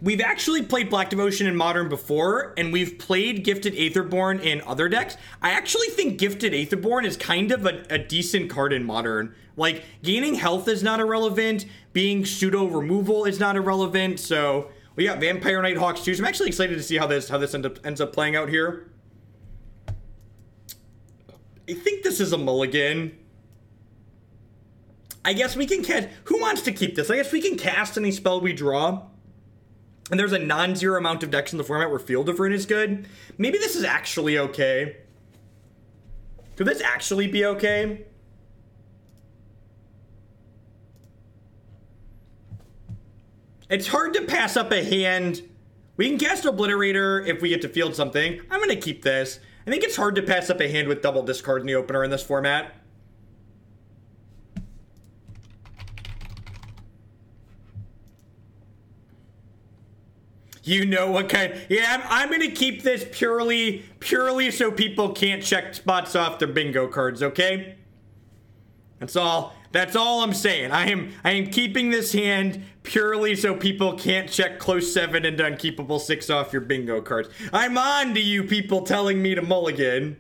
we've actually played Black Devotion in Modern before, and we've played Gifted Aetherborn in other decks. I actually think Gifted Aetherborn is kind of a decent card in Modern. Like, gaining health is not irrelevant, being pseudo removal is not irrelevant, so we got Vampire Nighthawks too, so I'm actually excited to see how this ends up playing out here. I think this is a mulligan. I guess we can cast... Who wants to keep this? I guess we can cast any spell we draw. And there's a non-zero amount of decks in the format where Field of Ruin is good. Maybe this is actually okay. Could this actually be okay? It's hard to pass up a hand. We can cast Obliterator if we get to field something. I'm going to keep this. I think it's hard to pass up a hand with double discard in the opener in this format. You know what kind... Yeah, I'm going to keep this purely so people can't check spots off their bingo cards, okay? That's all I'm saying. I am keeping this hand purely so people can't check close 7 and unkeepable 6 off your bingo cards. I'm on to you people telling me to mulligan.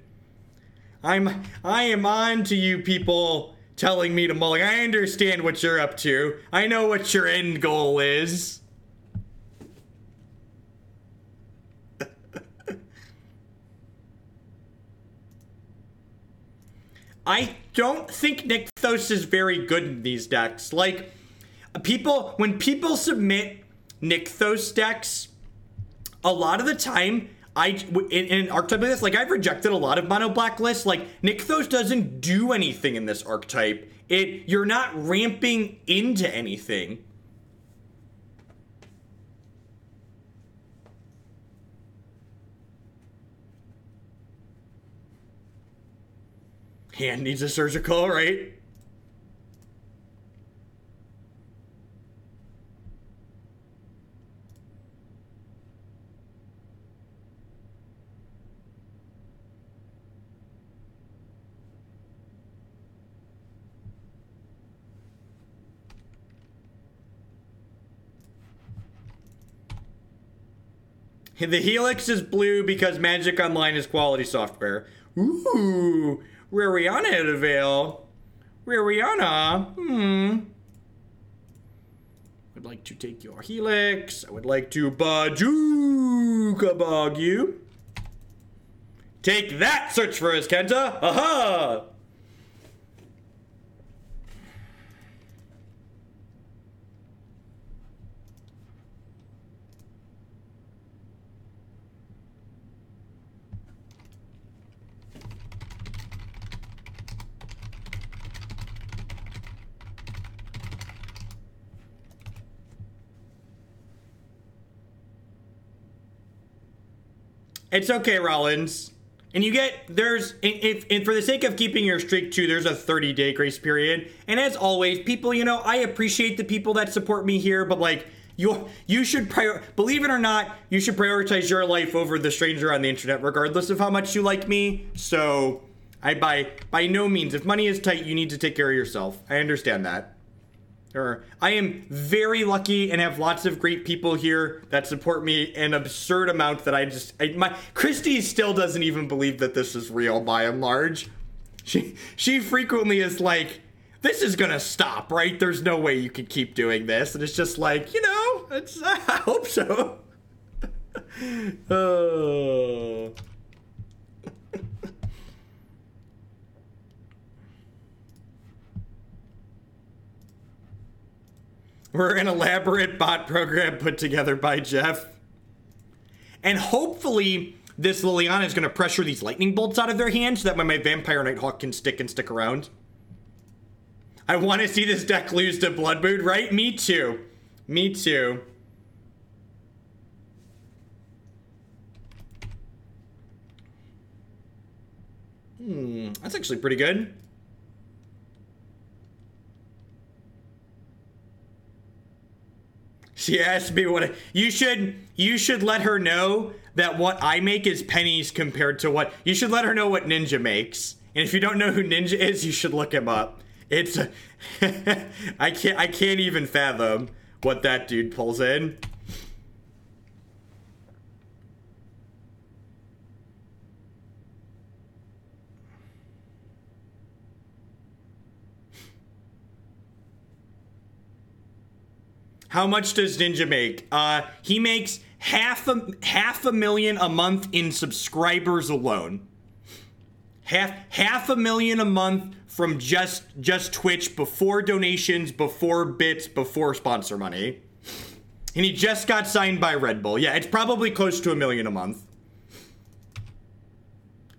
I am on to you people telling me to mulligan. I understand what you're up to. I know what your end goal is. I don't think Nykthos is very good in these decks. Like, when people submit Nykthos decks, a lot of the time, in an archetype like this, like, I've rejected a lot of mono black lists. Like, Nykthos doesn't do anything in this archetype. You're not ramping into anything. Hand needs a surgical, right? The Helix is blue because Magic Online is quality software. Ooh. Liliana at a veil. Liliana. Would like to take your Helix. I would like to Bojuka Bog you. Take that, search for his Kenta. Aha! It's okay, Rollins. And you get, and for the sake of keeping your streak too, there's a 30-day grace period. And as always, people, you know, I appreciate the people that support me here, but like, you should, believe it or not, you should prioritize your life over the stranger on the internet, regardless of how much you like me. So, by no means, if money is tight, you need to take care of yourself. I understand that. I am very lucky and have lots of great people here that support me an absurd amount that Christy still doesn't even believe that this is real by and large. She frequently is like, this is gonna stop, right? There's no way you can keep doing this. And it's just like, you know, I hope so. Oh. We're an elaborate bot program put together by Jeff. And hopefully this Liliana is going to pressure these lightning bolts out of their hands so that when my Vampire Nighthawk can stick around. I want to see this deck lose to Bloodmoon, right? Me too. Me too. That's actually pretty good. She asked me what you should let her know that what I make is pennies compared to what you should let her know what Ninja makes. And if you don't know who Ninja is, you should look him up. It's I can't even fathom what that dude pulls in. How much does Ninja make? He makes half a million a month in subscribers alone. Half a million a month from just Twitch, before donations, before bits, before sponsor money. And he just got signed by Red Bull. Yeah, it's probably close to $1 million a month.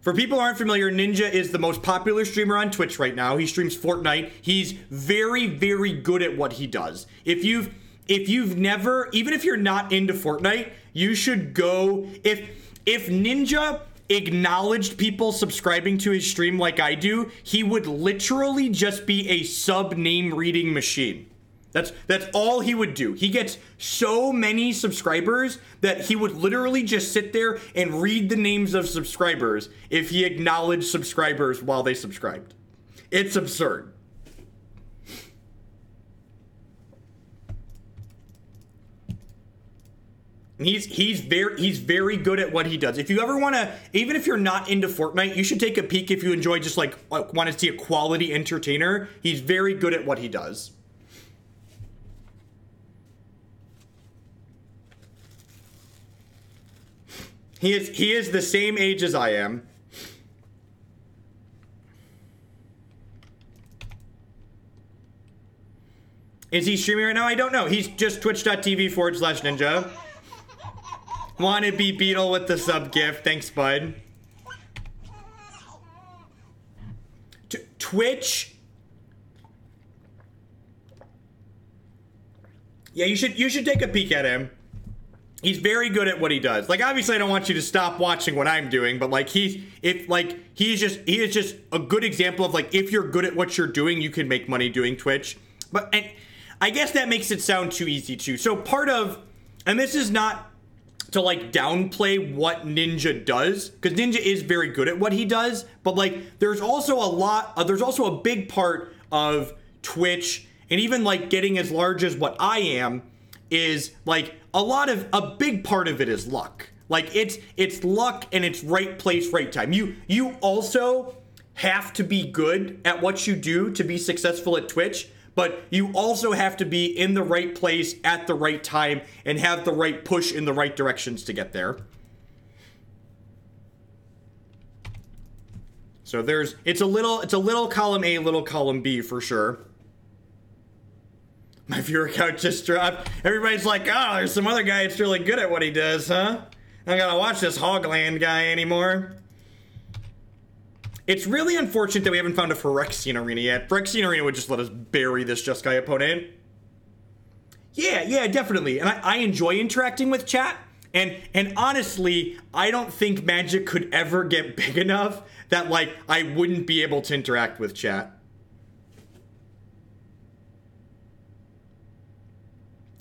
For people who aren't familiar, Ninja is the most popular streamer on Twitch right now. He streams Fortnite. He's very, very good at what he does. If you've never, even if you're not into Fortnite, you should go. If Ninja acknowledged people subscribing to his stream like I do, he would literally just be a sub name reading machine. That's all he would do. He gets so many subscribers that he would literally just sit there and read the names of subscribers if he acknowledged subscribers while they subscribed. It's absurd. He's very good at what he does. If you ever want to, even if you're not into Fortnite, you should take a peek if you enjoy just like want to see a quality entertainer. He's very good at what he does. He is the same age as I am. Is he streaming right now? I don't know. He's just twitch.tv/ninja. Wanna be Beetle with the sub gift. Thanks, bud. Twitch. Yeah, you should take a peek at him. He's very good at what he does. Like, obviously I don't want you to stop watching what I'm doing, but like he is just a good example of like, if you're good at what you're doing, you can make money doing Twitch. And I guess that makes it sound too easy too. So part of, and this is not to like downplay what Ninja does, because Ninja is very good at what he does, but like there's also a big part of Twitch, and even like getting as large as what I am, is like a big part of it is luck. Like it's luck, and it's right place, right time. You also have to be good at what you do to be successful at Twitch, but you also have to be in the right place at the right time and have the right push in the right directions to get there. So it's a little column A, little column B for sure. My viewer count just dropped. Everybody's like, oh, there's some other guy that's really good at what he does, huh? I don't gotta watch this Hogland guy anymore. It's really unfortunate that we haven't found a Phyrexian Arena yet. Phyrexian Arena would just let us bury this Just Guy opponent. Yeah, definitely. And I enjoy interacting with chat. And honestly, I don't think Magic could ever get big enough that, like, I wouldn't be able to interact with chat.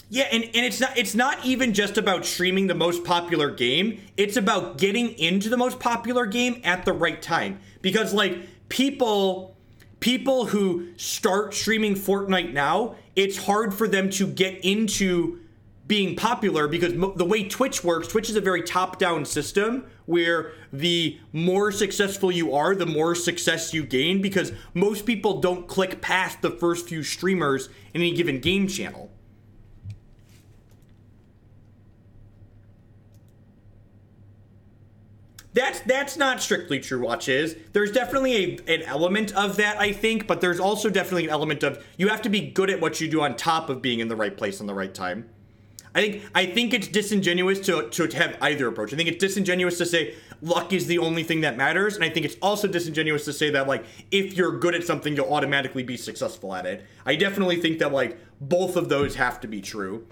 Yeah, and it's not even just about streaming the most popular game. It's about getting into the most popular game at the right time. Because like people who start streaming Fortnite now, it's hard for them to get into being popular, because the way Twitch works, Twitch is a very top-down system where the more successful you are, the more success you gain, because most people don't click past the first few streamers in any given game channel. That's not strictly true, Watches. There's definitely an element of that, I think, but there's also definitely an element of you have to be good at what you do on top of being in the right place on the right time. I think it's disingenuous to have either approach. I think it's disingenuous to say luck is the only thing that matters, and I think it's also disingenuous to say that, like, if you're good at something, you'll automatically be successful at it. I definitely think that, like, both of those have to be true.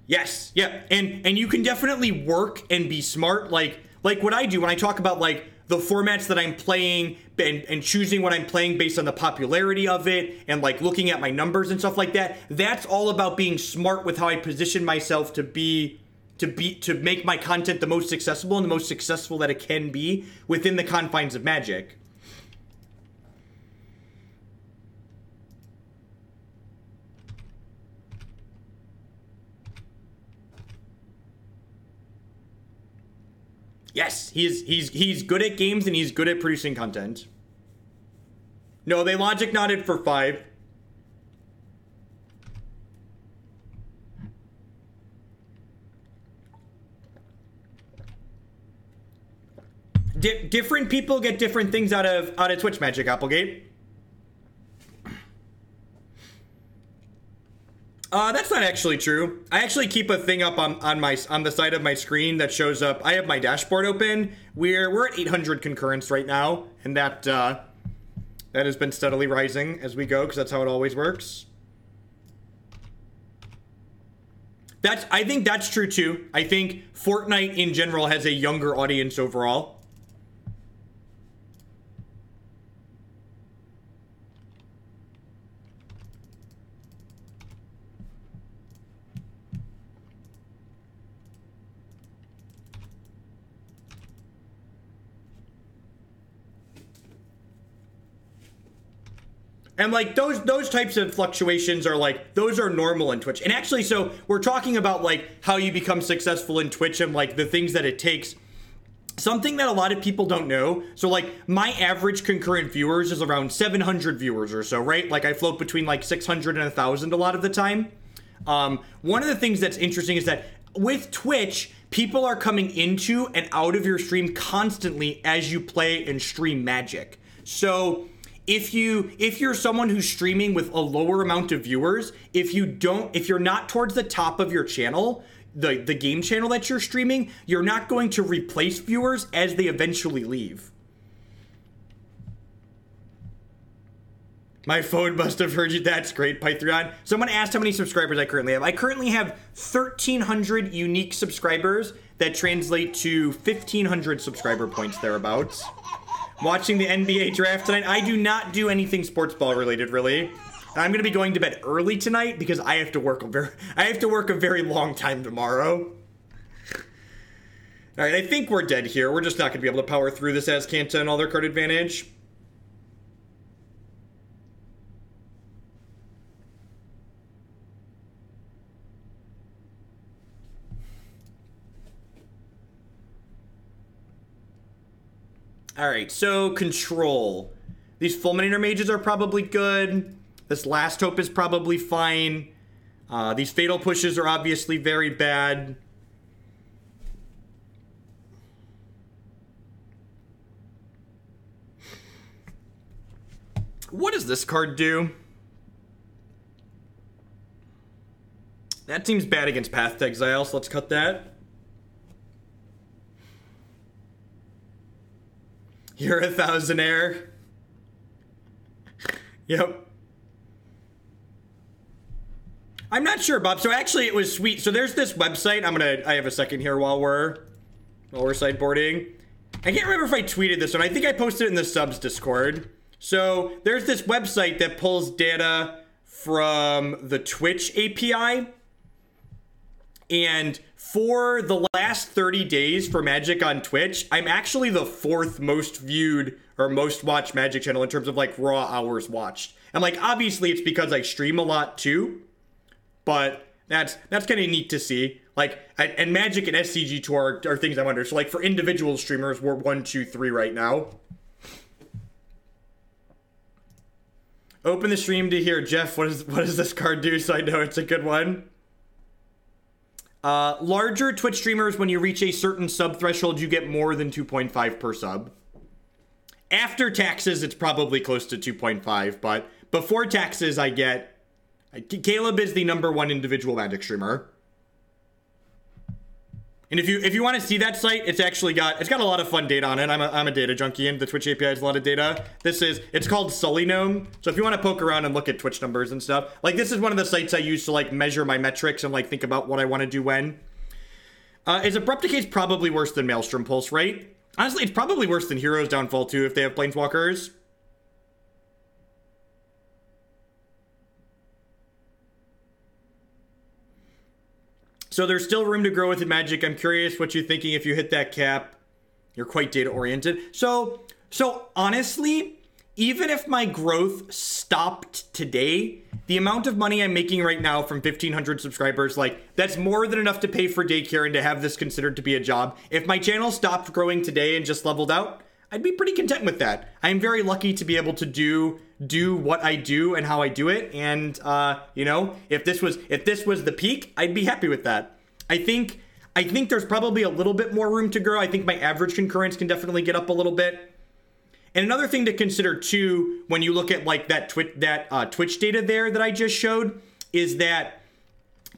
Yes, yeah, and you can definitely work and be smart, like what I do when I talk about, like, the formats that I'm playing and choosing what I'm playing based on the popularity of it, and like looking at my numbers and stuff like that. That's all about being smart with how I position myself to make my content the most accessible and the most successful that it can be within the confines of Magic. Yes, he's good at games, and he's good at producing content. No, they logic nodded for 5. different people get different things out of Twitch, Magic Applegate. That's not actually true. I actually keep a thing up on the side of my screen that shows up. I have my dashboard open. We're at 800 concurrence right now, and that has been steadily rising as we go, because that's how it always works. I think that's true too. I think Fortnite in general has a younger audience overall. And like those types of fluctuations are like, those are normal in Twitch. And actually, so we're talking about like how you become successful in Twitch and like the things that it takes. Something that a lot of people don't know. So like my average concurrent viewers is around 700 viewers or so, right? Like I float between like 600 and 1,000 a lot of the time. One of the things that's interesting is that with Twitch, people are coming into and out of your stream constantly as you play and stream Magic. So if you're someone who's streaming with a lower amount of viewers, if you're not towards the top of your channel, the game channel that you're streaming, you're not going to replace viewers as they eventually leave. My phone must have heard you. That's great, Python. Someone asked how many subscribers I currently have. I currently have 1,300 unique subscribers that translate to 1,500 subscriber points thereabouts. Watching the NBA draft tonight. I do not do anything sports ball related, really. I'm going to be going to bed early tonight because I have to work a very long time tomorrow. All right, I think we're dead here. We're just not going to be able to power through this as Kanta and all their card advantage. Alright, so control. These Fulminator Mages are probably good. This Last Hope is probably fine. These Fatal Pushes are obviously very bad. What does this card do? That seems bad against Path to Exile, so let's cut that. You're a thousandaire. Yep. I'm not sure, Bob. So actually it was sweet. So there's this website. I have a second here while we're sideboarding. I can't remember if I tweeted this one. I think I posted it in the subs Discord. So there's this website that pulls data from the Twitch API. And for the last 30 days for Magic on Twitch, I'm actually the 4th most viewed or most watched Magic channel in terms of like raw hours watched. And like obviously it's because I stream a lot too, but that's kind of neat to see. Like and Magic and SCG2 are things I wonder. So like for individual streamers, we're 1, 2, 3 right now. Open the stream to hear Jeff. What does this card do? So I know it's a good one. Larger Twitch streamers, when you reach a certain sub threshold, you get more than 2.5 per sub. After taxes, it's probably close to 2.5, but before taxes, Caleb is the #1 individual Magic streamer. And if you want to see that site, it's got a lot of fun data on it. I'm a data junkie, and the Twitch API has a lot of data. It's called Sully Gnome. So if you want to poke around and look at Twitch numbers and stuff, like this is one of the sites I use to like measure my metrics and like think about what I want to do when. Is Abrupt Decay probably worse than Maelstrom Pulse, right? Honestly, it's probably worse than Hero's Downfall too if they have Planeswalkers. So there's still room to grow within Magic. I'm curious what you're thinking if you hit that cap. You're quite data-oriented. So honestly, even if my growth stopped today, the amount of money I'm making right now from 1,500 subscribers, like, that's more than enough to pay for daycare and to have this considered to be a job. If my channel stopped growing today and just leveled out, I'd be pretty content with that. I'm very lucky to be able to do what I do and how I do it. And, you know, if this was the peak, I'd be happy with that. I think I think there's probably a little bit more room to grow. I think my average concurrence can definitely get up a little bit. And another thing to consider too, when you look at like that Twitch data there that I just showed, is that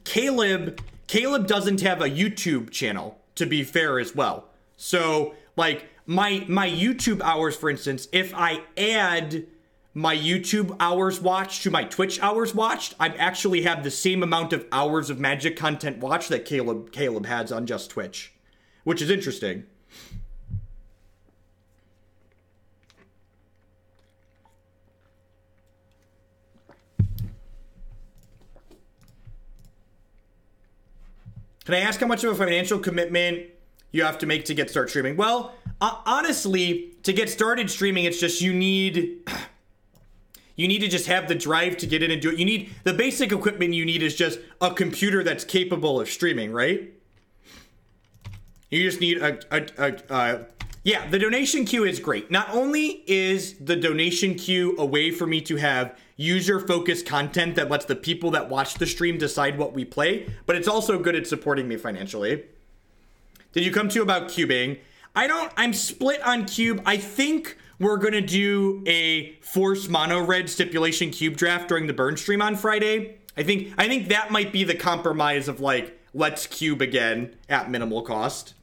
Caleb doesn't have a YouTube channel, to be fair as well. So like my YouTube hours, for instance, if I add my YouTube hours watched to my Twitch hours watched, I actually have the same amount of hours of Magic content watched that Caleb has on just Twitch, which is interesting. Can I ask how much of a financial commitment you have to make to start streaming? Well, honestly, to get started streaming, it's just you need to just have the drive to get in and do it. You need the basic equipment you need is just a computer that's capable of streaming, right? You just need yeah, the donation queue is great. Not only is the donation queue a way for me to have user-focused content that lets the people that watch the stream decide what we play, but it's also good at supporting me financially. Did you come to about cubing? I'm split on cube. I think we're gonna do a Force Mono Red Stipulation cube draft during the burn stream on Friday. I think that might be the compromise of like, let's cube again at minimal cost.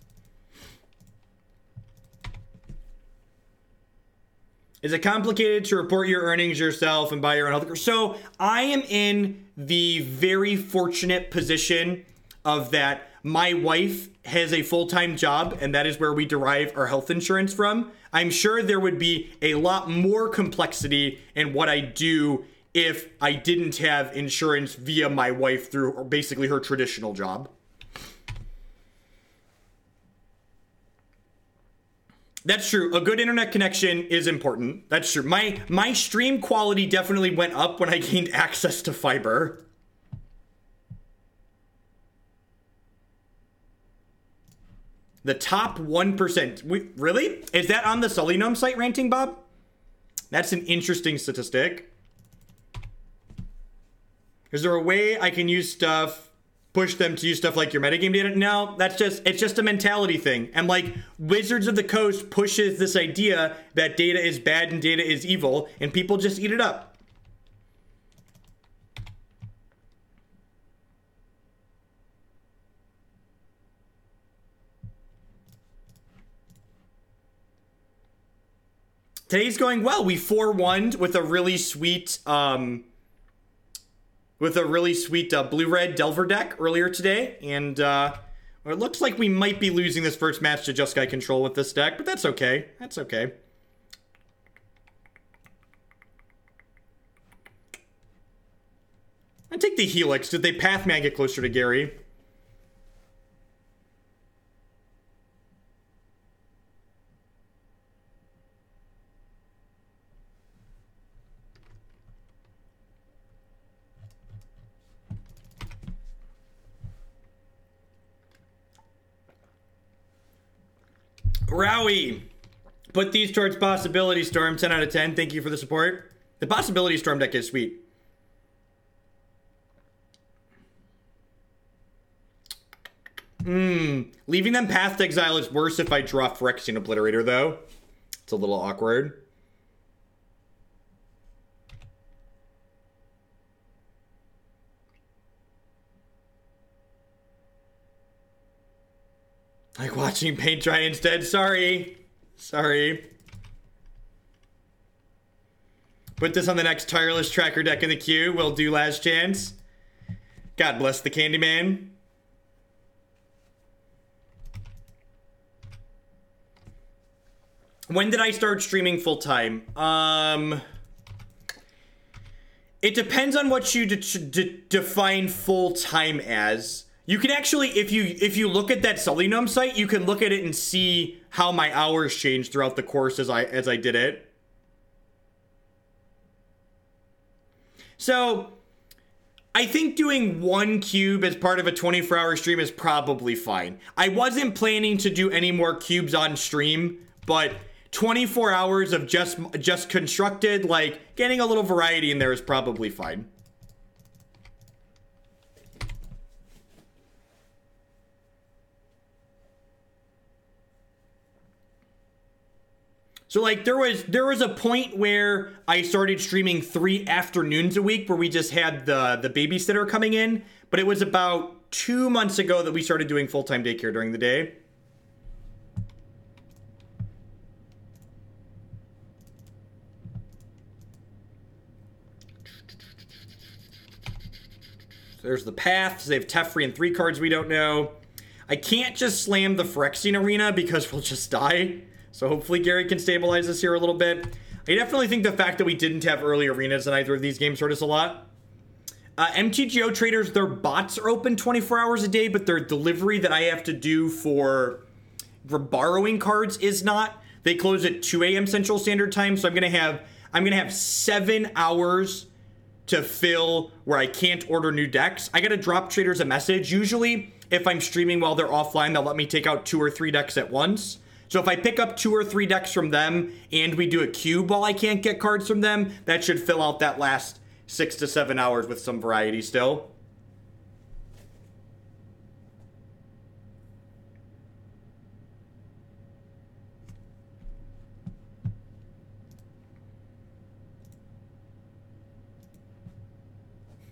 Is it complicated to report your earnings yourself and buy your own health? So I am in the very fortunate position of that my wife has a full-time job, and that is where we derive our health insurance from. I'm sure there would be a lot more complexity in what I do if I didn't have insurance via my wife through basically her traditional job. That's true. A good internet connection is important. That's true. My stream quality definitely went up when I gained access to fiber. The top 1%. Really? Is that on the Sully Gnome site, Ranting Bob? That's an interesting statistic. Is there a way I can use stuff, push them to use stuff like your metagame data? No, it's just a mentality thing. And like Wizards of the Coast pushes this idea that data is bad and data is evil, and people just eat it up. Today's going well. We 4-1'd with a really sweet blue-red Delver deck earlier today, and it looks like we might be losing this first match to Jeskai Control with this deck, but that's okay. That's okay. I take the Helix. Did they path me? I get closer to Gary. Rowie, put these towards Possibility Storm, 10 out of 10. Thank you for the support. The Possibility Storm deck is sweet. Leaving them Path to Exile is worse if I draw Phyrexian Obliterator, though. It's a little awkward. Like watching paint dry instead. Sorry. Sorry. Put this on the next Tireless Tracker deck in the queue. We'll do Last Chance. God bless the Candyman. When did I start streaming full time? It depends on what you define full time as. You can actually, if you look at that Sully Gnome site, you can look at it and see how my hours changed throughout the course as I did it. So, I think doing one cube as part of a 24-hour stream is probably fine. I wasn't planning to do any more cubes on stream, but 24 hours of just constructed, like, getting a little variety in there is probably fine. So like there was a point where I started streaming 3 afternoons a week where we just had the babysitter coming in, but it was about 2 months ago that we started doing full-time daycare during the day. So there's the paths. They have Teferi and 3 cards we don't know. I can't just slam the Phyrexian Arena because we'll just die. So hopefully Gary can stabilize us here a little bit. I definitely think the fact that we didn't have early arenas in either of these games hurt us a lot. MTGO traders, their bots are open 24 hours a day, but their delivery that I have to do for borrowing cards is not. They close at 2 a.m. Central Standard Time, so I'm gonna have 7 hours to fill where I can't order new decks. I gotta drop traders a message. Usually, if I'm streaming while they're offline, they'll let me take out 2 or 3 decks at once. So if I pick up 2 or 3 decks from them and we do a cube while I can't get cards from them, that should fill out that last 6 to 7 hours with some variety still.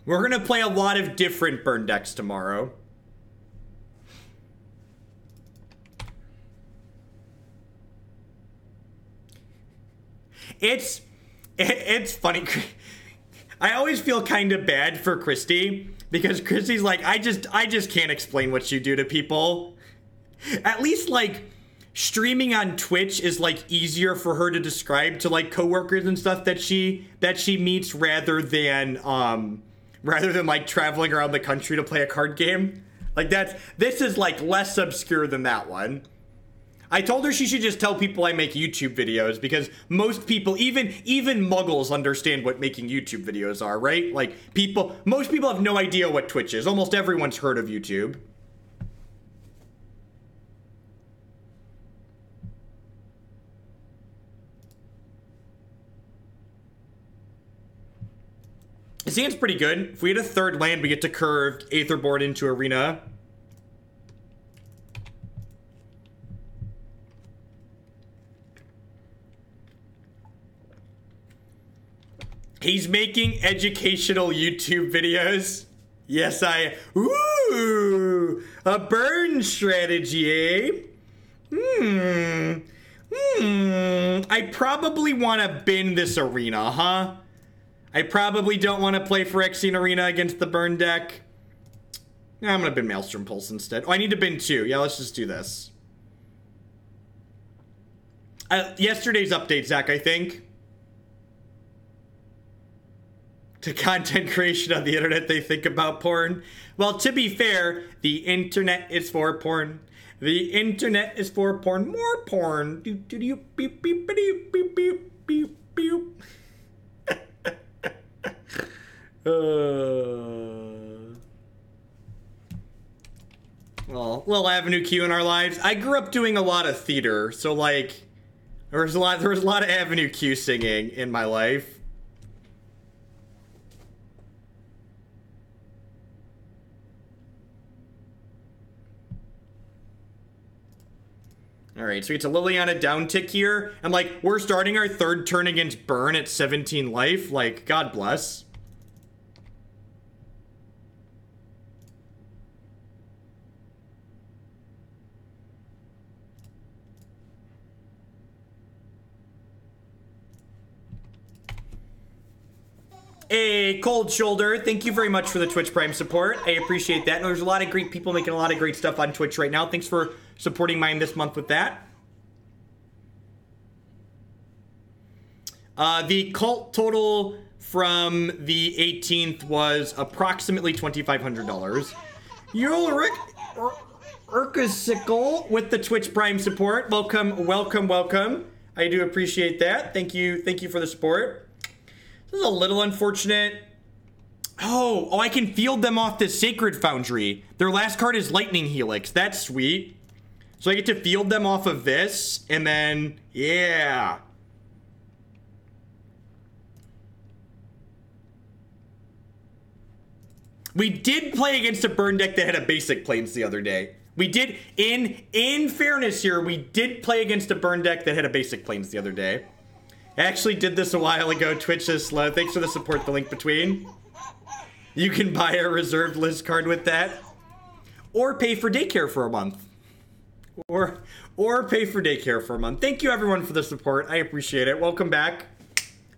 We're gonna play a lot of different burn decks tomorrow. It's funny. I always feel kind of bad for Christy because Christy's like, I just can't explain what you do to people. At least like streaming on Twitch is like easier for her to describe to like coworkers and stuff that she meets rather than like traveling around the country to play a card game. Like this is like less obscure than that one. I told her she should just tell people I make YouTube videos because most people, even muggles, understand what making YouTube videos are, right? Like most people have no idea what Twitch is. Almost everyone's heard of YouTube. This hand's pretty good. If we had a 3rd land, we get to curve Aetherborn into Arena. He's making educational YouTube videos. Yes, ooh, a burn strategy, eh? I probably want to bin this arena, huh? I probably don't want to play Phyrexian Arena against the burn deck. Nah, I'm going to bin Maelstrom Pulse instead. Oh, I need to bin 2. Yeah, let's just do this. Yesterday's update, Zach, I think. To content creation on the internet, they think about porn. Well, to be fair, the internet is for porn. The internet is for porn. More porn. Well, little Avenue Q in our lives. I grew up doing a lot of theater, so like there was a lot of Avenue Q singing in my life. All right, so it's a Liliana down tick here. And, like, we're starting our 3rd turn against Burn at 17 life. Like, God bless. Hey, Cold Shoulder, thank you very much for the Twitch Prime support. I appreciate that. And there's a lot of great people making a lot of great stuff on Twitch right now. Thanks for supporting mine this month with that. The cult total from the 18th was approximately $2,500. Ulrich Urkasickle with the Twitch Prime support. Welcome, welcome, welcome. I do appreciate that. Thank you for the support. This is a little unfortunate. Oh, I can field them off this Sacred Foundry. Their last card is Lightning Helix. That's sweet. So I get to field them off of this, and then, yeah. We did play against a burn deck that had a basic planes the other day. We did, in fairness here, we did play against a burn deck that had a basic planes the other day. I actually did this a while ago. Twitch is slow. Thanks for the support, the link between. You can buy a reserved list card with that. Or pay for daycare for a month. Or pay for daycare for a month. Thank you everyone for the support. I appreciate it. Welcome back.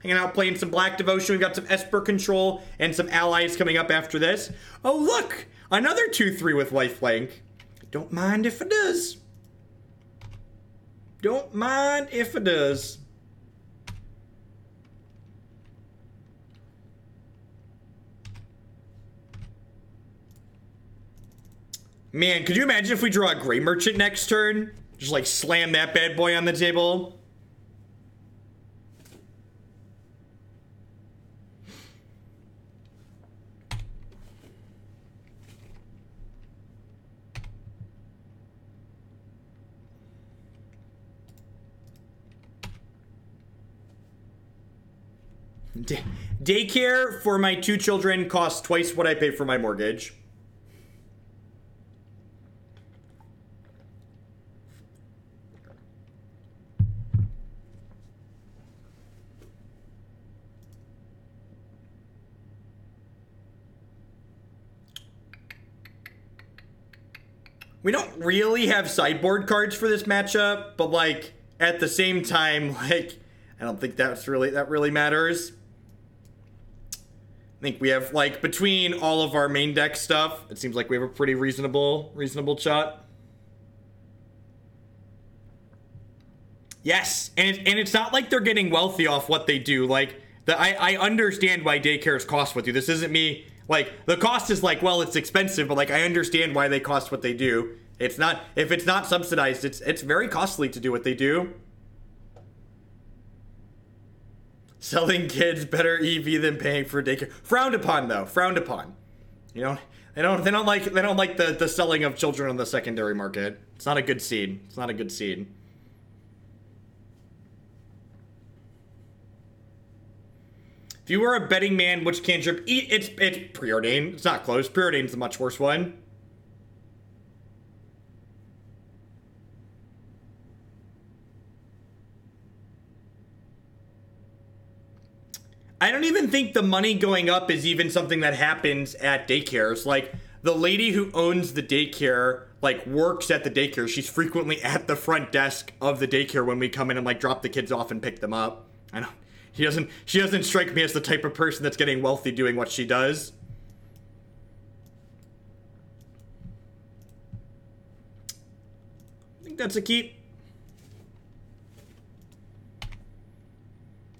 Hanging out playing some Black Devotion. We've got some Esper Control and some allies coming up after this. Oh look! Another 2-3 with lifelink. Don't mind if it does. Don't mind if it does. Man, could you imagine if we draw a Grey Merchant next turn? Just like slam that bad boy on the table. Daycare for my 2 children costs twice what I pay for my mortgage. We don't really have sideboard cards for this matchup, but like at the same time, like I don't think that really matters. I think we have like between all of our main deck stuff, it seems like we have a pretty reasonable shot. Yes, and it's not like they're getting wealthy off what they do. Like I understand why daycares cost what they do. This isn't me. Like, the cost is like, well, it's expensive, but like, I understand why they cost what they do. It's not, if it's not subsidized, it's very costly to do what they do. Selling kids better EV than paying for daycare. Frowned upon, though. Frowned upon. You know, they don't like the selling of children on the secondary market. It's not a good scene. It's not a good scene. If you were a betting man, which cantrip? It's Preordain. It's not close. Preordain's the much worse one. I don't even think the money going up is even something that happens at daycares. Like, the lady who owns the daycare, like, works at the daycare. She's frequently at the front desk of the daycare when we come in and, like, drop the kids off and pick them up. I know. She doesn't strike me as the type of person that's getting wealthy doing what she does. I think that's a keep.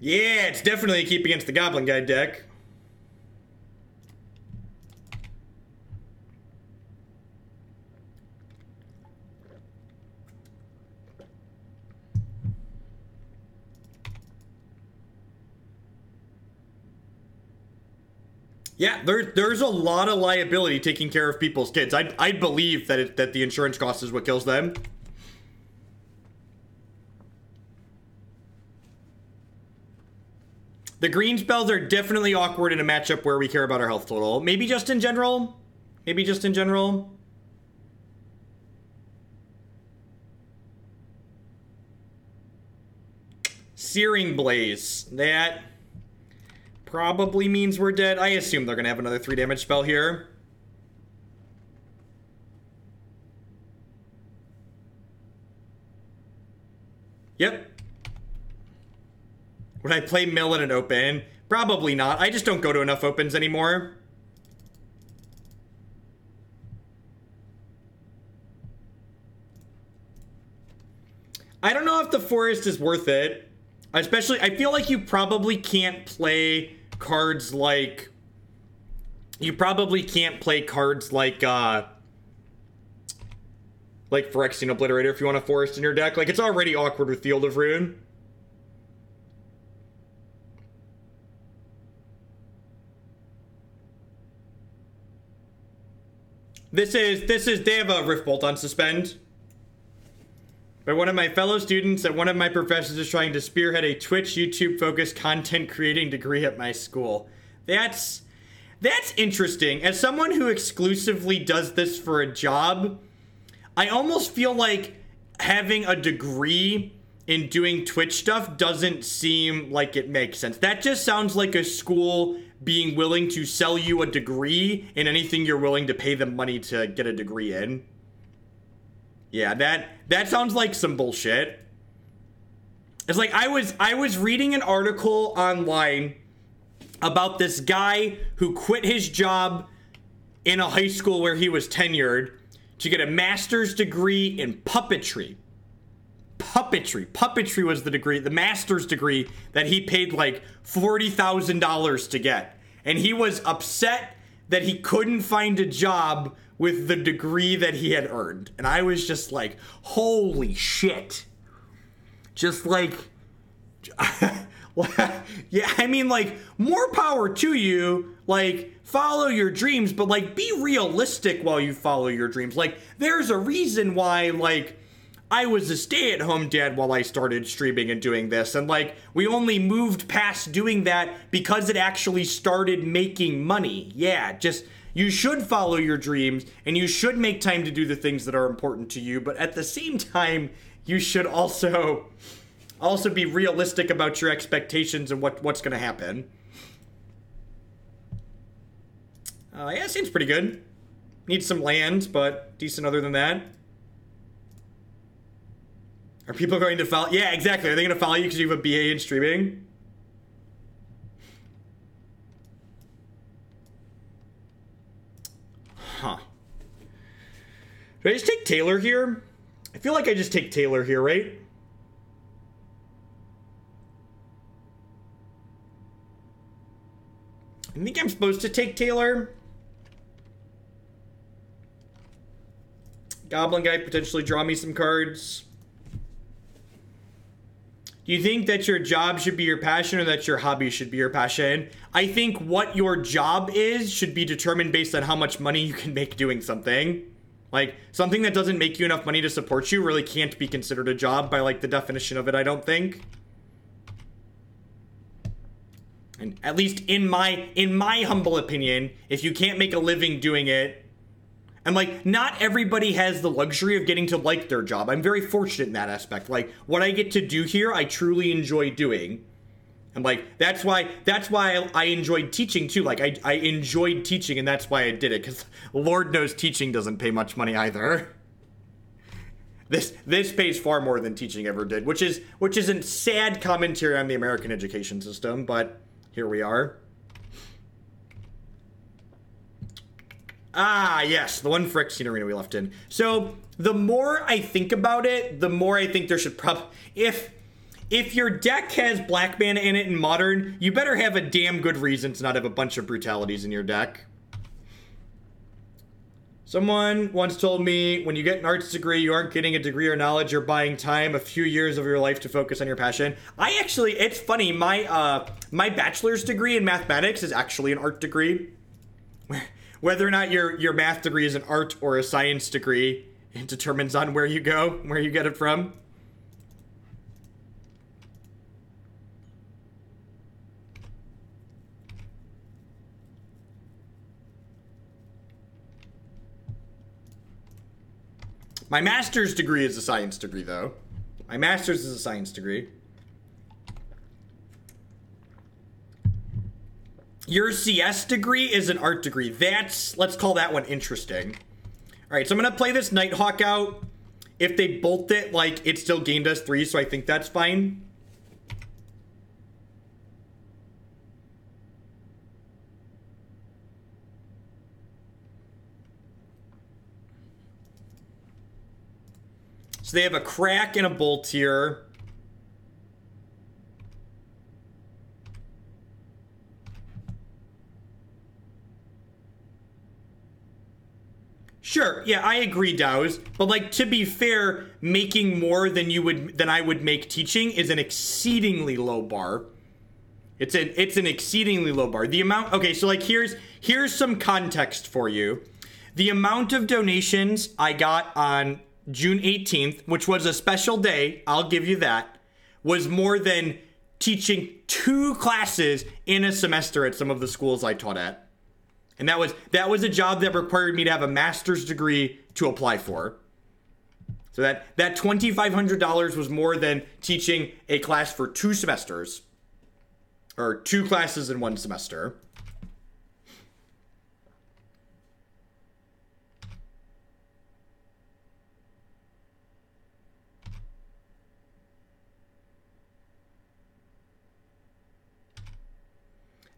Yeah, it's definitely a keep against the Goblin Guide deck. Yeah, there's a lot of liability taking care of people's kids. I believe that the insurance cost is what kills them. The green spells are definitely awkward in a matchup where we care about our health total. Maybe just in general. Maybe just in general. Searing Blaze. That probably means we're dead. I assume they're going to have another 3 damage spell here. Yep. Would I play mill at an open? Probably not. I just don't go to enough opens anymore. I don't know if the forest is worth it. Especially, I feel like you probably can't play cards like... You probably can't play cards like Phyrexian Obliterator if you want a forest in your deck. Like, it's already awkward with Field of Ruin. They have a Rift Bolt on suspend. By one of my fellow students at one of my professors is trying to spearhead a Twitch, YouTube-focused content creating degree at my school. That's interesting. As someone who exclusively does this for a job, I almost feel like having a degree in doing Twitch stuff doesn't seem like it makes sense. That just sounds like a school being willing to sell you a degree in anything you're willing to pay them money to get a degree in. Yeah, that sounds like some bullshit. It's like I was reading an article online about this guy who quit his job in a high school where he was tenured to get a master's degree in puppetry. Puppetry was the degree, the master's degree that he paid like $40,000 to get. And he was upset that he couldn't find a job with the degree that he had earned. And I was just like, holy shit. Just like, yeah, I mean, like, more power to you. Like, follow your dreams, but like, be realistic while you follow your dreams. Like, there's a reason why, like, I was a stay-at-home dad while I started streaming and doing this, and like, we only moved past doing that because it actually started making money. Yeah, just, you should follow your dreams, and you should make time to do the things that are important to you, but at the same time, you should also be realistic about your expectations and what's gonna happen. Yeah, seems pretty good. Needs some land, but decent other than that. Are people going to follow? Yeah, exactly. Are they going to follow you because you have a BA in streaming? Huh. Do I just take Taylor here? I feel like I just take Taylor here, right? I think I'm supposed to take Taylor. Goblin guy potentially draw me some cards. Do you think that your job should be your passion or that your hobby should be your passion? I think what your job is should be determined based on how much money you can make doing something. Like, something that doesn't make you enough money to support you really can't be considered a job by, like, the definition of it, I don't think. And at least in my humble opinion, if you can't make a living doing it, and like, not everybody has the luxury of getting to like their job. I'm very fortunate in that aspect. Like, what I get to do here, I truly enjoy doing. And like, that's why I enjoyed teaching too. Like, I enjoyed teaching, and that's why I did it, because Lord knows teaching doesn't pay much money either. This pays far more than teaching ever did, which is a sad commentary on the American education system, but here we are. Ah, yes, the one Phyrexian Arena we left in. So, the more I think about it, the more I think there should if your deck has black mana in it in Modern, you better have a damn good reason to not have a bunch of brutalities in your deck. Someone once told me, when you get an arts degree, you aren't getting a degree or knowledge, you're buying time, a few years of your life to focus on your passion. I actually, it's funny, my bachelor's degree in mathematics is actually an art degree. Whether or not your math degree is an art or a science degree, it determines on where you go, where you get it from. My master's degree is a science degree, though. My master's is a science degree. Your CS degree is an art degree. Let's call that one interesting. All right, so I'm going to play this Nighthawk out. If they bolt it, like, it still gained us 3, so I think that's fine. So they have a crack and a bolt here. Sure, yeah, I agree, Dows. But like, to be fair, making more than I would make teaching is an exceedingly low bar. It's an exceedingly low bar. The amount, okay, so like here's some context for you. The amount of donations I got on June 18th, which was a special day, I'll give you that, was more than teaching 2 classes in a semester at some of the schools I taught at. And that was a job that required me to have a master's degree to apply for. So that $2,500 was more than teaching a class for 2 semesters. Or 2 classes in 1 semester.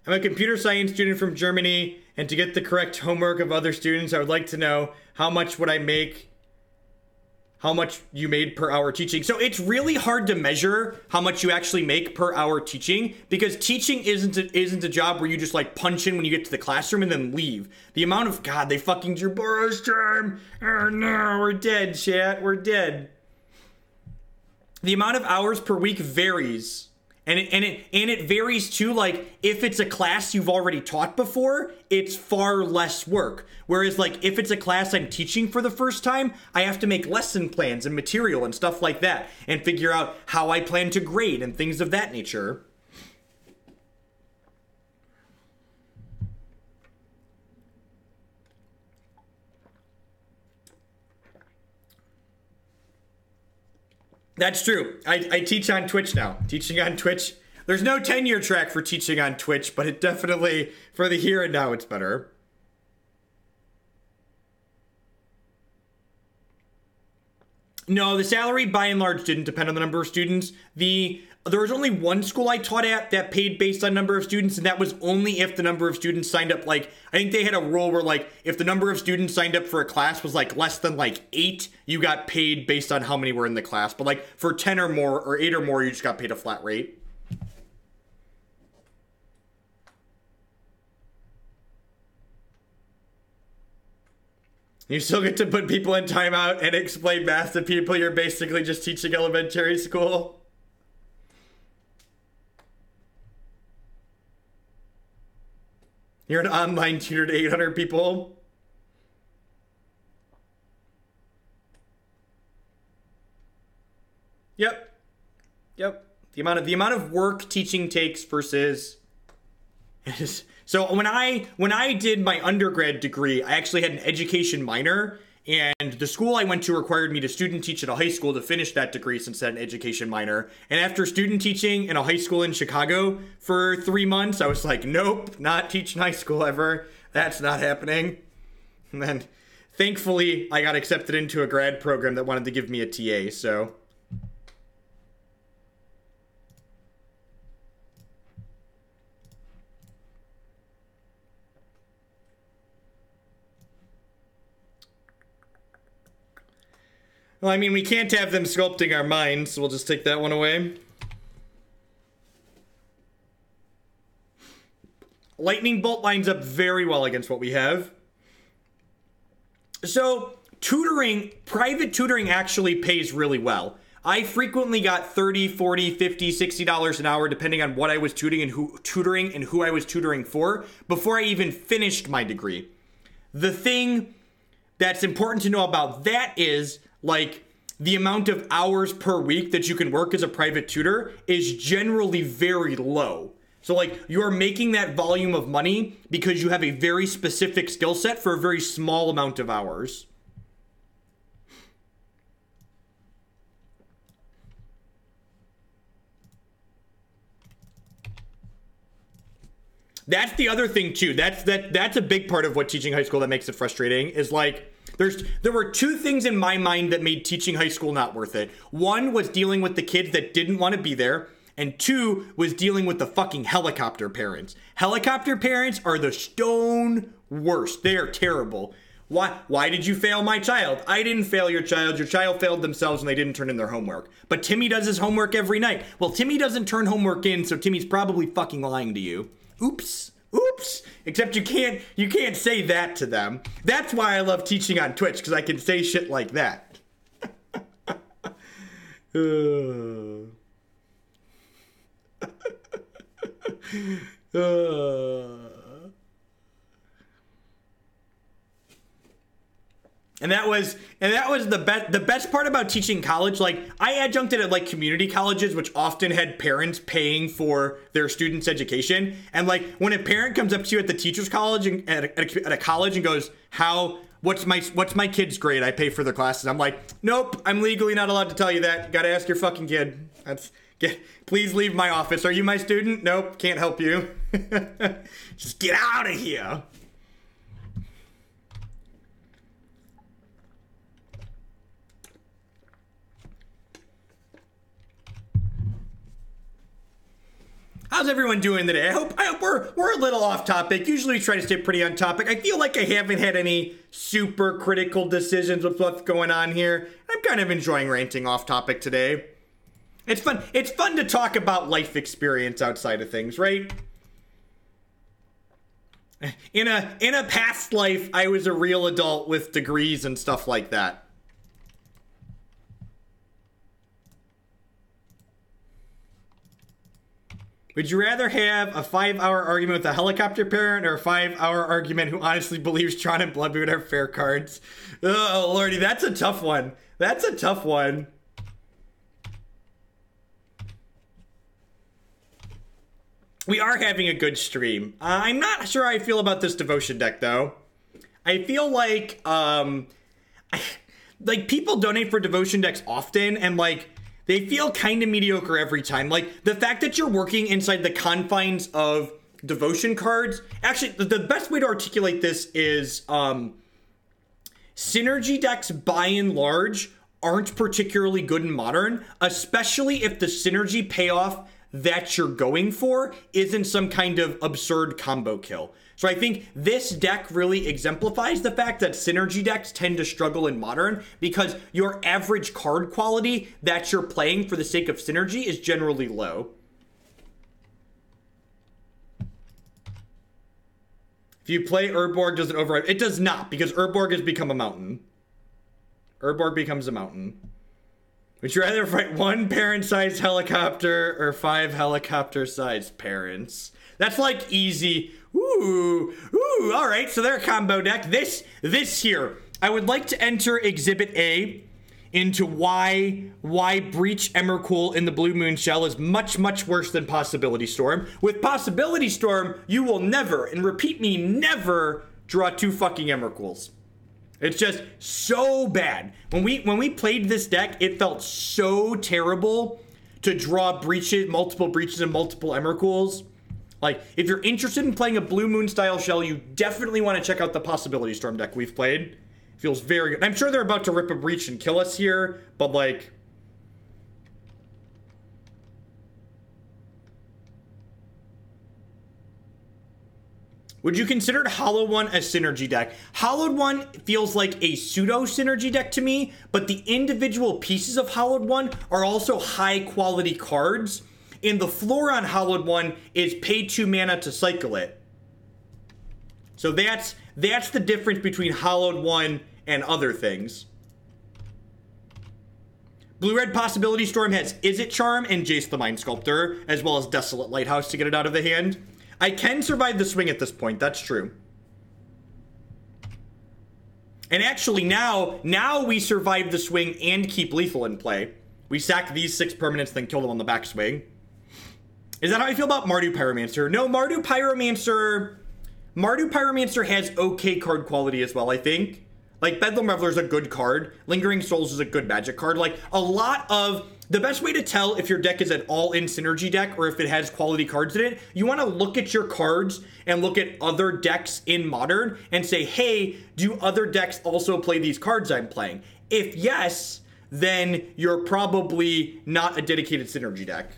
I'm a computer science student from Germany, and to get the correct homework of other students, I would like to know how much would I make, how much you made per hour teaching. So it's really hard to measure how much you actually make per hour teaching, because teaching isn't a job where you just like punch in when you get to the classroom and then leave. The amount of, God, they fucking drew Boros time. Oh no, we're dead, chat, we're dead. The amount of hours per week varies. And it varies too, like, if it's a class you've already taught before, it's far less work. Whereas, like, if it's a class I'm teaching for the first time, I have to make lesson plans and material and stuff like that, and figure out how I plan to grade and things of that nature. That's true. I teach on Twitch now. Teaching on Twitch. There's no tenure track for teaching on Twitch, but it definitely, for the here and now, it's better. No, the salary by and large didn't depend on the number of students. There was only one school I taught at that paid based on number of students, and that was only if the number of students signed up. Like, I think they had a rule where, like, if the number of students signed up for a class was, like, less than, like, 8, you got paid based on how many were in the class. But, like, for 10 or more, or 8 or more, you just got paid a flat rate. You still get to put people in timeout and explain math to people you're basically just teaching elementary school. You're an online tutor to 800 people. Yep. The amount of work teaching takes versus. So when I did my undergrad degree, I actually had an education minor, and the school I went to required me to student teach at a high school to finish that degree since I had an education minor. And after student teaching in a high school in Chicago for 3 months, I was like, nope, not teaching high school ever. That's not happening. And then thankfully I got accepted into a grad program that wanted to give me a TA, so. Well, I mean, we can't have them sculpting our minds, so we'll just take that one away. Lightning Bolt lines up very well against what we have. So, tutoring, private tutoring actually pays really well. I frequently got $30, $40, $50, $60 an hour, depending on what I was tutoring and who I was tutoring for, before I even finished my degree. The thing that's important to know about that is, like, the amount of hours per week that you can work as a private tutor is generally very low. So, like, you're making that volume of money because you have a very specific skill set for a very small amount of hours. That's the other thing too. That's a big part of what teaching high school that makes it frustrating is, like, there were 2 things in my mind that made teaching high school not worth it. 1 was dealing with the kids that didn't want to be there, and 2 was dealing with the fucking helicopter parents. Helicopter parents are the stone worst. They are terrible. Why did you fail my child? I didn't fail your child. Your child failed themselves and they didn't turn in their homework. But Timmy does his homework every night. Well, Timmy doesn't turn homework in, so Timmy's probably fucking lying to you. Oops. Except you can't say that to them. That's why I love teaching on Twitch, because I can say shit like that. And that was the best part about teaching college. Like, I adjuncted at, like, community colleges, which often had parents paying for their students' education. And, like, when a parent comes up to you at the teacher's college and at a college and goes, how what's my kid's grade? I pay for their classes. I'm like, nope, I'm legally not allowed to tell you that. Gotta ask your fucking kid. Please leave my office. Are you my student? Nope, can't help you. Just get out of here. How's everyone doing today? I hope we're a little off topic. Usually we try to stay pretty on topic. I feel like I haven't had any super critical decisions with what's going on here. I'm kind of enjoying ranting off topic today. It's fun. It's fun to talk about life experience outside of things, right? In a past life, I was a real adult with degrees and stuff like that. Would you rather have a 5-hour argument with a helicopter parent or a 5-hour argument who honestly believes Tron and Bloodmoon are fair cards? Oh, lordy, that's a tough one. That's a tough one. We are having a good stream. I'm not sure how I feel about this devotion deck, though. I feel like, people donate for devotion decks often, and, they feel kind of mediocre every time. Like, the fact that you're working inside the confines of devotion cards. Actually, the best way to articulate this is synergy decks, by and large, aren't particularly good in Modern, especially if the synergy payoff that you're going for isn't some kind of absurd combo kill. So I think this deck really exemplifies the fact that synergy decks tend to struggle in Modern because your average card quality that you're playing for the sake of synergy is generally low. If you play Urborg, does it override? It does not, because Urborg has become a mountain. Urborg becomes a mountain. Would you rather fight 1 parent-sized helicopter or 5 helicopter-sized parents? That's like easy. Ooh, all right, so they're a combo deck. This here, I would like to enter Exhibit A into why Breach Emrakul in the Blue Moon Shell is much, much worse than Possibility Storm. With Possibility Storm, you will never, and repeat me, never draw 2 fucking Emrakuls. It's just so bad. When we played this deck, it felt so terrible to draw multiple breaches and multiple Emrakuls. Like, if you're interested in playing a Blue Moon style shell, you definitely want to check out the Possibility Storm deck we've played. Feels very good. I'm sure they're about to rip a breach and kill us here, but like... Would you consider Hollow One a synergy deck? Hollowed One feels like a pseudo synergy deck to me, but the individual pieces of Hollowed One are also high quality cards. And the floor on Hollowed One is pay 2 mana to cycle it. So that's the difference between Hollowed One and other things. Blue-Red Possibility Storm has Izzet Charm and Jace the Mind Sculptor, as well as Desolate Lighthouse to get it out of the hand. I can survive the swing at this point, that's true. And actually now we survive the swing and keep lethal in play. We sack these 6 permanents, then kill them on the backswing. Is that how I feel about Mardu Pyromancer? No, Mardu Pyromancer has okay card quality as well, I think. Like, Bedlam Reveler is a good card. Lingering Souls is a good magic card. Like, a lot of... The best way to tell if your deck is an all-in synergy deck or if it has quality cards in it, you want to look at your cards and look at other decks in Modern and say, hey, do other decks also play these cards I'm playing? If yes, then you're probably not a dedicated synergy deck.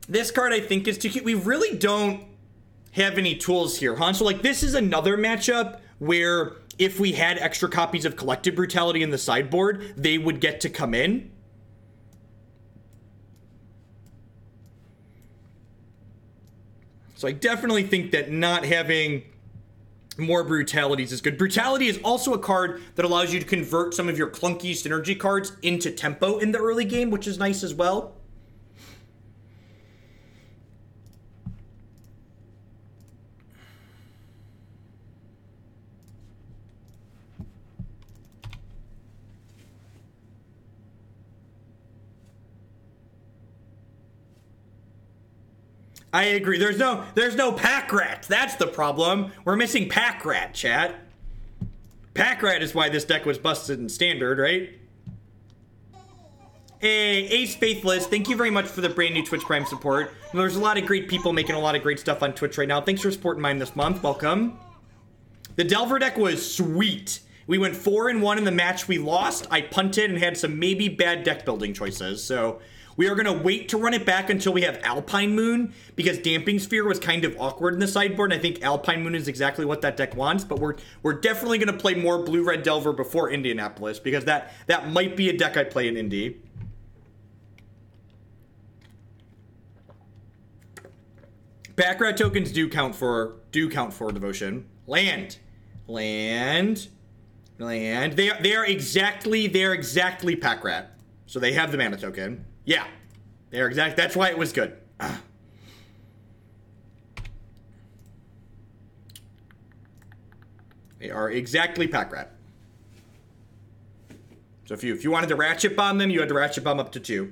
This card, I think, is too cute. We really don't have any tools here, huh? So, like, this is another matchup where if we had extra copies of Collective Brutality in the sideboard, they would get to come in. So I definitely think that not having more Brutalities is good. Brutality is also a card that allows you to convert some of your clunky synergy cards into tempo in the early game, which is nice as well. I agree. There's no pack rat. That's the problem. We're missing pack rat, chat. Pack Rat is why this deck was busted in Standard, right? Hey, Ace Faithless, thank you very much for the brand new Twitch Prime support. There's a lot of great people making a lot of great stuff on Twitch right now. Thanks for supporting mine this month. Welcome. The Delver deck was sweet. We went 4-1 in the match we lost. I punted and had some maybe bad deck building choices. So we are going to wait to run it back until we have Alpine Moon, because Damping Sphere was kind of awkward in the sideboard. And I think Alpine Moon is exactly what that deck wants. But we're definitely going to play more Blue-Red Delver before Indianapolis, because that might be a deck I play in Indy. Backrat tokens do count for devotion. Land. They are exactly Packrat. So they have the mana token. Yeah. They are exact. That's why it was good. They are exactly Packrat. So if you wanted to ratchet bomb them, you had to ratchet bomb up to 2.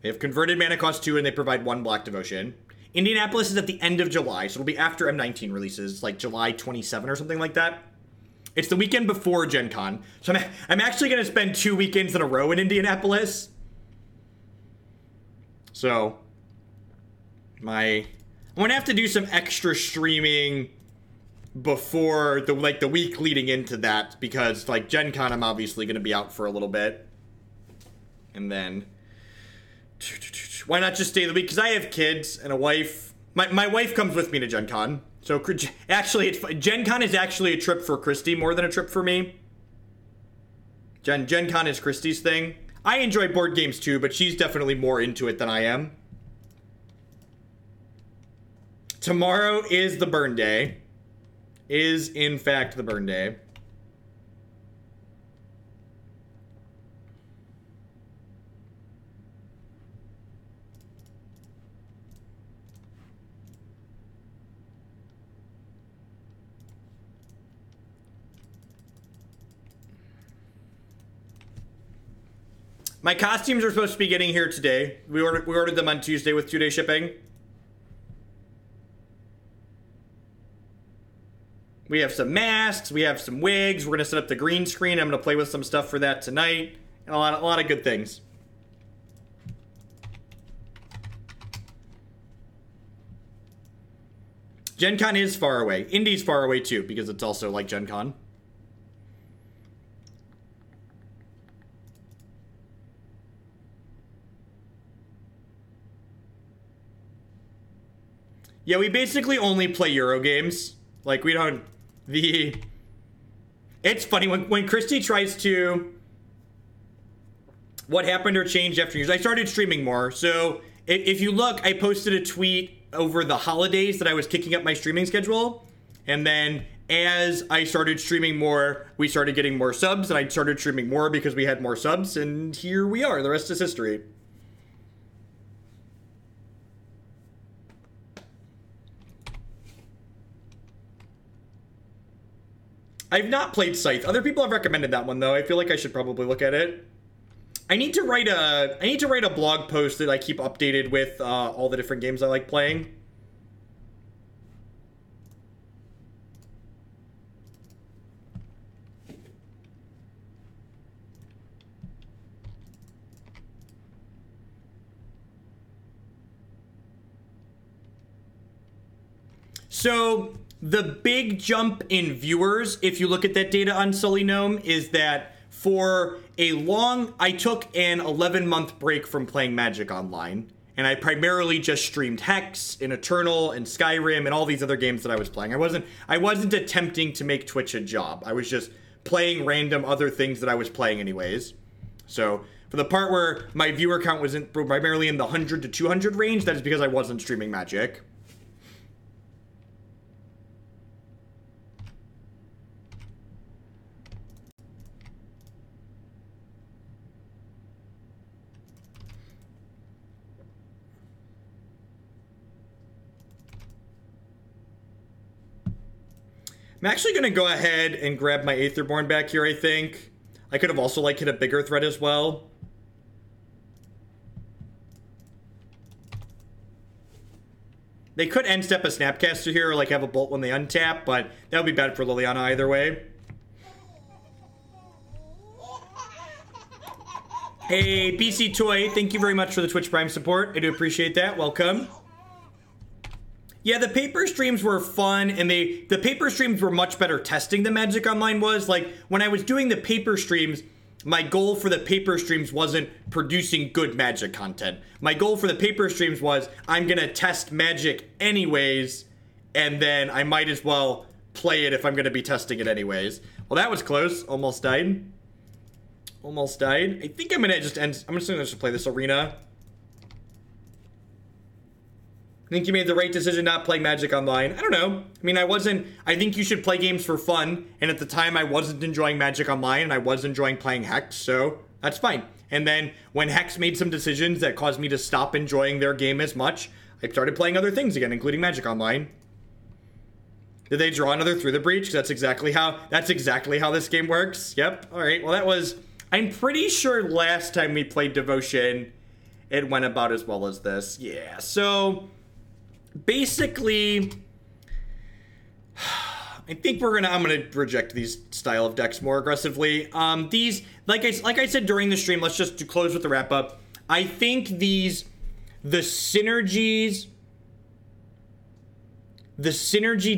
They have converted mana cost 2 and they provide 1 black devotion. Indianapolis is at the end of July, so it'll be after M19 releases, like July 27 or something like that. It's the weekend before Gen Con, so I'm actually going to spend 2 weekends in a row in Indianapolis. So, I'm going to have to do some extra streaming before the week leading into that, because like Gen Con, I'm obviously going to be out for a little bit, and then why not just stay the week? Because I have kids and a wife. My wife comes with me to Gen Con. So actually, Gen Con is actually a trip for Christy more than a trip for me. Gen Con is Christy's thing. I enjoy board games too, but she's definitely more into it than I am. Tomorrow is the burn day. Is in fact the burn day. My costumes are supposed to be getting here today. We ordered them on Tuesday with 2-day shipping. We have some masks. We have some wigs. We're going to set up the green screen. I'm going to play with some stuff for that tonight. And a lot of good things. Gen Con is far away. Indy's far away too, because it's also like Gen Con. Yeah, we basically only play Euro games. Like, we don't... It's funny, when Christy tries to... What happened or changed after years? I started streaming more. So, if you look, I posted a tweet over the holidays that I was kicking up my streaming schedule. And then, as I started streaming more, we started getting more subs. And I started streaming more because we had more subs. And here we are. The rest is history. I've not played Scythe. Other people have recommended that one though. I feel like I should probably look at it. I need to write a blog post that I keep updated with all the different games I like playing. So the big jump in viewers, if you look at that data on Sully Gnome, is that for a I took an 11-month break from playing Magic Online, and I primarily just streamed Hex and Eternal and Skyrim and all these other games that I was playing. I wasn't attempting to make Twitch a job. I was just playing random other things that I was playing anyways. So for the part where my viewer count was primarily in the 100 to 200 range, that is because I wasn't streaming Magic. I'm actually going to go ahead and grab my Aetherborn back here, I think. I could have also, like, hit a bigger threat as well. They could end step a Snapcaster here, or, like, have a Bolt when they untap, but that would be bad for Liliana either way. Hey, BC Toy, thank you very much for the Twitch Prime support. I do appreciate that. Welcome. Yeah, the paper streams were fun, and the paper streams were much better testing than Magic Online was. Like, when I was doing the paper streams, my goal for the paper streams wasn't producing good Magic content. My goal for the paper streams was, I'm gonna test Magic anyways, and then I might as well play it if I'm gonna be testing it anyways. Well, that was close. Almost died. Almost died. I think I'm gonna just end. I'm just gonna play this arena. I think you made the right decision not playing Magic Online. I don't know. I mean, I think you should play games for fun. And at the time, I wasn't enjoying Magic Online and I was enjoying playing Hex. So that's fine. And then when Hex made some decisions that caused me to stop enjoying their game as much, I started playing other things again, including Magic Online. Did they draw another Through the Breach? That's exactly how this game works. Yep. All right. Well, that was, I'm pretty sure last time we played Devotion, it went about as well as this. Yeah. So basically, I think I'm gonna reject these style of decks more aggressively. These, like I said during the stream, let's just close with the wrap up. I think the synergy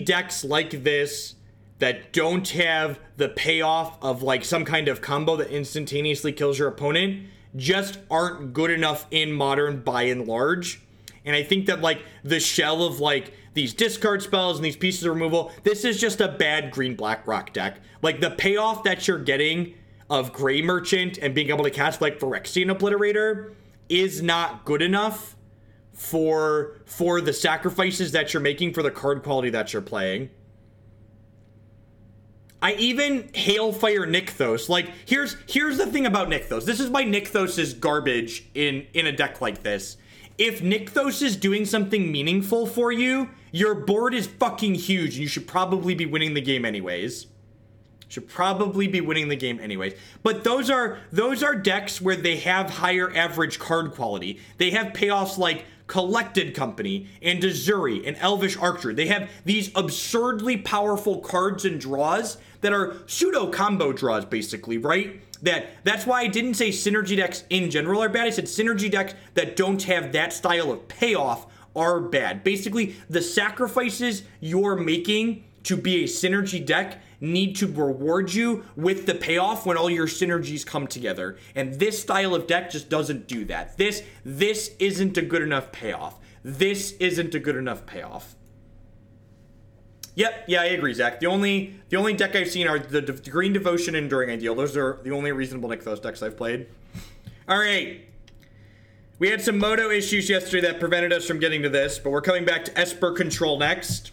decks like this that don't have the payoff of like some kind of combo that instantaneously kills your opponent just aren't good enough in Modern by and large. And I think that, like, the shell of, like, these discard spells and these pieces of removal, this is just a bad green-black rock deck. Like, the payoff that you're getting of Grey Merchant and being able to cast, like, Phyrexian Obliterator is not good enough for the sacrifices that you're making for the card quality that you're playing. I even Hailfire Nykthos. Like, here's the thing about Nykthos. This is why Nykthos is garbage in a deck like this. If Nykthos is doing something meaningful for you, your board is fucking huge and you should probably be winning the game anyways. But those are decks where they have higher average card quality. They have payoffs like Collected Company and Azuri and Elvish Archer. They have these absurdly powerful cards and draws that are pseudo combo draws, basically, right? That's why I didn't say synergy decks in general are bad. I said synergy decks that don't have that style of payoff are bad. Basically, the sacrifices you're making to be a synergy deck need to reward you with the payoff when all your synergies come together. And this style of deck just doesn't do that. This isn't a good enough payoff. Yep, yeah, I agree, Zach. The only deck I've seen are the Green Devotion and Enduring Ideal. Those are the only reasonable Nykthos decks I've played. All right. We had some Moto issues yesterday that prevented us from getting to this, but we're coming back to Esper Control next.